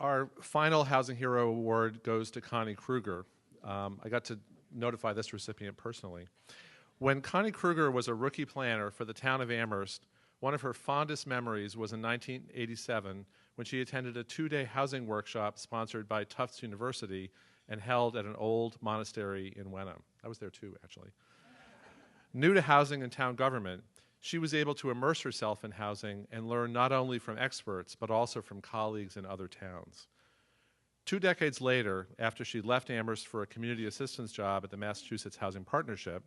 Our final Housing Hero Award goes to Connie Kruger. I got to notify this recipient personally. When Connie Kruger was a rookie planner for the town of Amherst, one of her fondest memories was in 1987 when she attended a 2-day housing workshop sponsored by Tufts University and held at an old monastery in Wenham. I was there too, actually. New to housing and town government, she was able to immerse herself in housing and learn not only from experts, but also from colleagues in other towns. 2 decades later, after she left Amherst for a community assistance job at the Massachusetts Housing Partnership,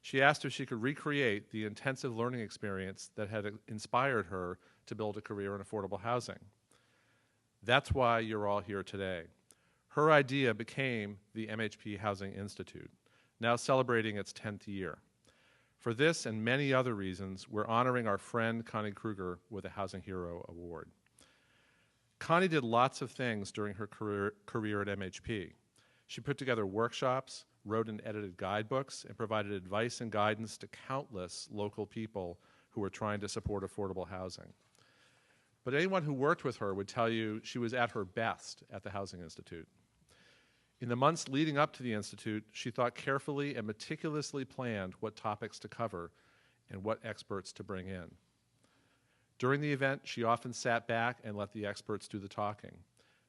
she asked if she could recreate the intensive learning experience that had inspired her to build a career in affordable housing. That's why you're all here today. Her idea became the MHP Housing Institute, now celebrating its 10th year. For this and many other reasons, we're honoring our friend Connie Kruger with a Housing Hero Award. Connie did lots of things during her career at MHP. She put together workshops, wrote and edited guidebooks, and provided advice and guidance to countless local people who were trying to support affordable housing. But anyone who worked with her would tell you she was at her best at the Housing Institute. In the months leading up to the Institute, she thought carefully and meticulously planned what topics to cover and what experts to bring in. During the event, she often sat back and let the experts do the talking.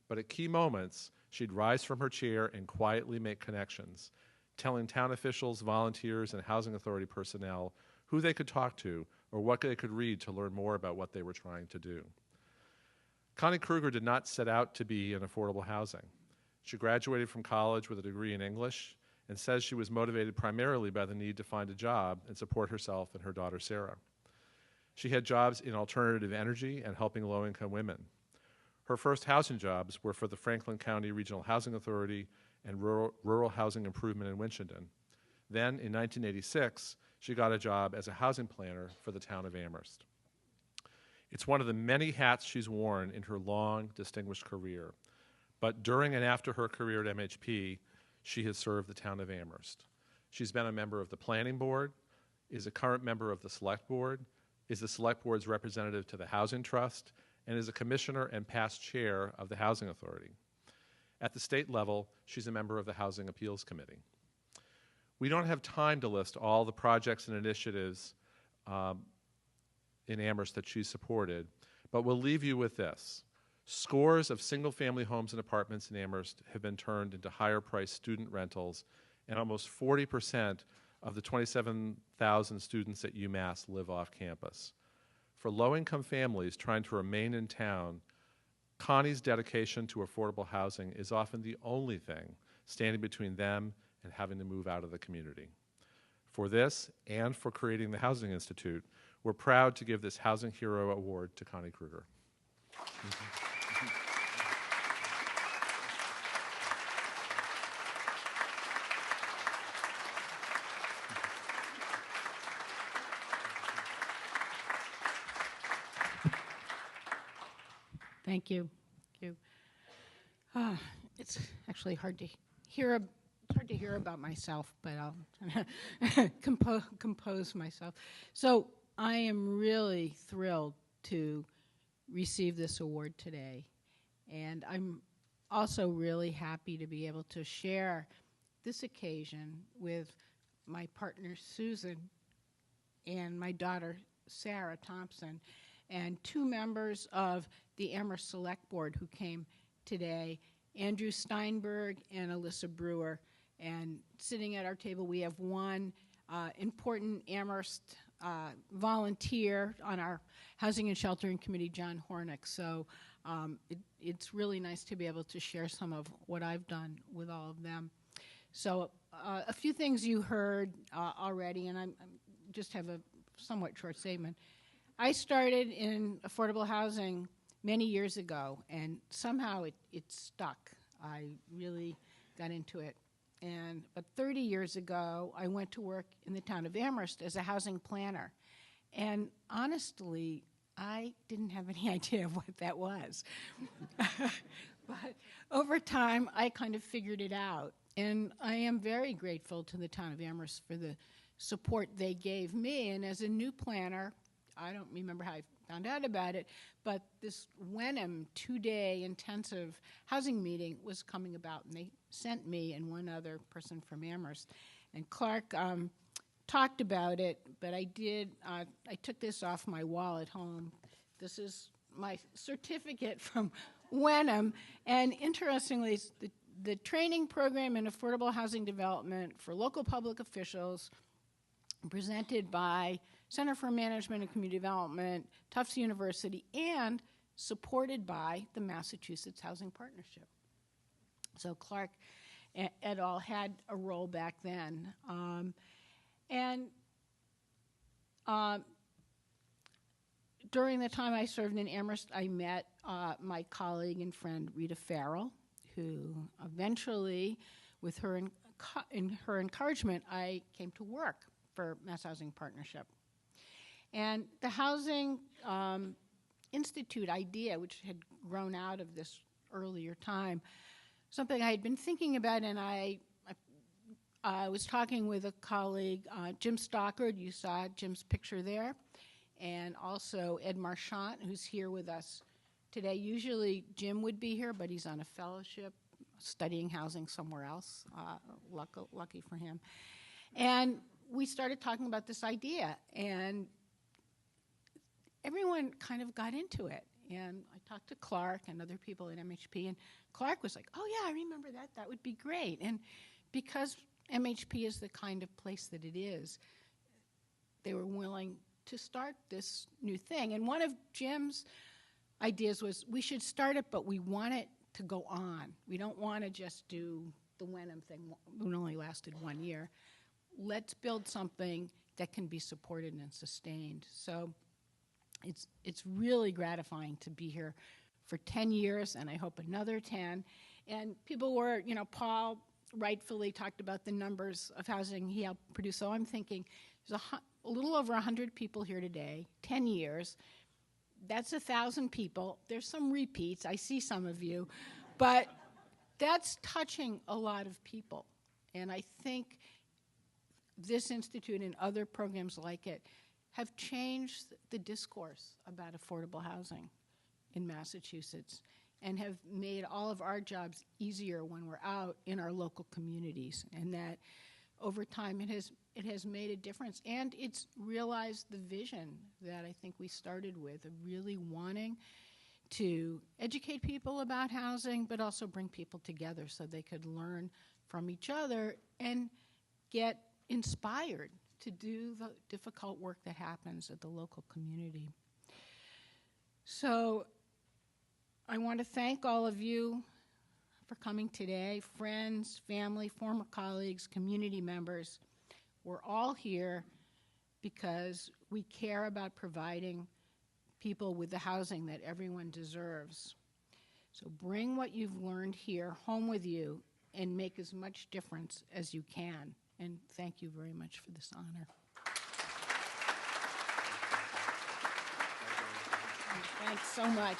But at key moments, she'd rise from her chair and quietly make connections, telling town officials, volunteers, and housing authority personnel who they could talk to or what they could read to learn more about what they were trying to do. Connie Kruger did not set out to be in affordable housing. She graduated from college with a degree in English and says she was motivated primarily by the need to find a job and support herself and her daughter Sarah. She had jobs in alternative energy and helping low-income women. Her first housing jobs were for the Franklin County Regional Housing Authority and Rural Housing Improvement in Winchendon. Then, in 1986, she got a job as a housing planner for the town of Amherst. It's one of the many hats she's worn in her long, distinguished career. But during and after her career at MHP, she has served the town of Amherst. She's been a member of the Planning Board, is a current member of the Select Board, is the Select Board's representative to the Housing Trust, and is a commissioner and past chair of the Housing Authority. At the state level, she's a member of the Housing Appeals Committee. We don't have time to list all the projects and initiatives in Amherst that she's supported, but we'll leave you with this. Scores of single-family homes and apartments in Amherst have been turned into higher-priced student rentals, and almost 40% of the 27,000 students at UMass live off campus. For low-income families trying to remain in town, Connie's dedication to affordable housing is often the only thing standing between them and having to move out of the community. For this, and for creating the Housing Institute, we're proud to give this Housing Hero Award to Connie Kruger. Thank you. Thank you. It's actually hard to hear. It's hard to hear about myself, but I'll compose myself. So I am really thrilled to receive this award today, and I'm also really happy to be able to share this occasion with my partner Susan and my daughter Sarah Thompson, and 2 members of the Amherst Select Board who came today, Andrew Steinberg and Alyssa Brewer. And sitting at our table, we have one important Amherst volunteer on our Housing and Sheltering Committee, John Hornick. So it's really nice to be able to share some of what I've done with all of them. So a few things you heard already, and I just have a somewhat short statement. I started in affordable housing many years ago, and somehow it stuck. I really got into it. But 30 years ago, I went to work in the town of Amherst as a housing planner. And honestly, I didn't have any idea of what that was. But over time, I kind of figured it out. And I am very grateful to the town of Amherst for the support they gave me. And as a new planner, I don't remember how I found out about it, but this Wenham 2-day intensive housing meeting was coming about, and they sent me and one other person from Amherst. And Clark talked about it, but I took this off my wall at home. This is my certificate from Wenham, and interestingly, it's the training program in affordable housing development for local public officials, presented by Center for Management and Community Development, Tufts University, and supported by the Massachusetts Housing Partnership. So Clark et al. Had a role back then. During the time I served in Amherst, I met my colleague and friend Rita Farrell, who eventually, with her encouragement, I came to work for Mass Housing Partnership. And the Housing Institute idea, which had grown out of this earlier time, something I had been thinking about, and I was talking with a colleague, Jim Stockard. You saw Jim's picture there, and also Ed Marchant, who's here with us today. Usually Jim would be here, but he's on a fellowship studying housing somewhere else, lucky for him. And we started talking about this idea, and everyone kind of got into it. And I talked to Clark and other people at MHP, and Clark was like, oh yeah, I remember that, that would be great. And because MHP is the kind of place that it is, they were willing to start this new thing. And one of Jim's ideas was, we should start it, but we want it to go on. We don't want to just do the Wenham thing, it only lasted 1 year. Let's build something that can be supported and sustained. So it's really gratifying to be here for 10 years, and I hope another 10. And people were, Paul rightfully talked about the numbers of housing he helped produce. So I'm thinking there's a little over 100 people here today, 10 years. That's 1,000 people. There's some repeats. I see some of you. But that's touching a lot of people. And I think this institute and other programs like it have changed the discourse about affordable housing in Massachusetts and have made all of our jobs easier when we're out in our local communities. And that over time it has made a difference. And it's realized the vision that I think we started with, of really wanting to educate people about housing, but also bring people together so they could learn from each other and get inspired to do the difficult work that happens at the local community. So I want to thank all of you for coming today, friends, family, former colleagues, community members. We're all here because we care about providing people with the housing that everyone deserves. So bring what you've learned here home with you and make as much difference as you can. And thank you very much for this honor. Thanks so much.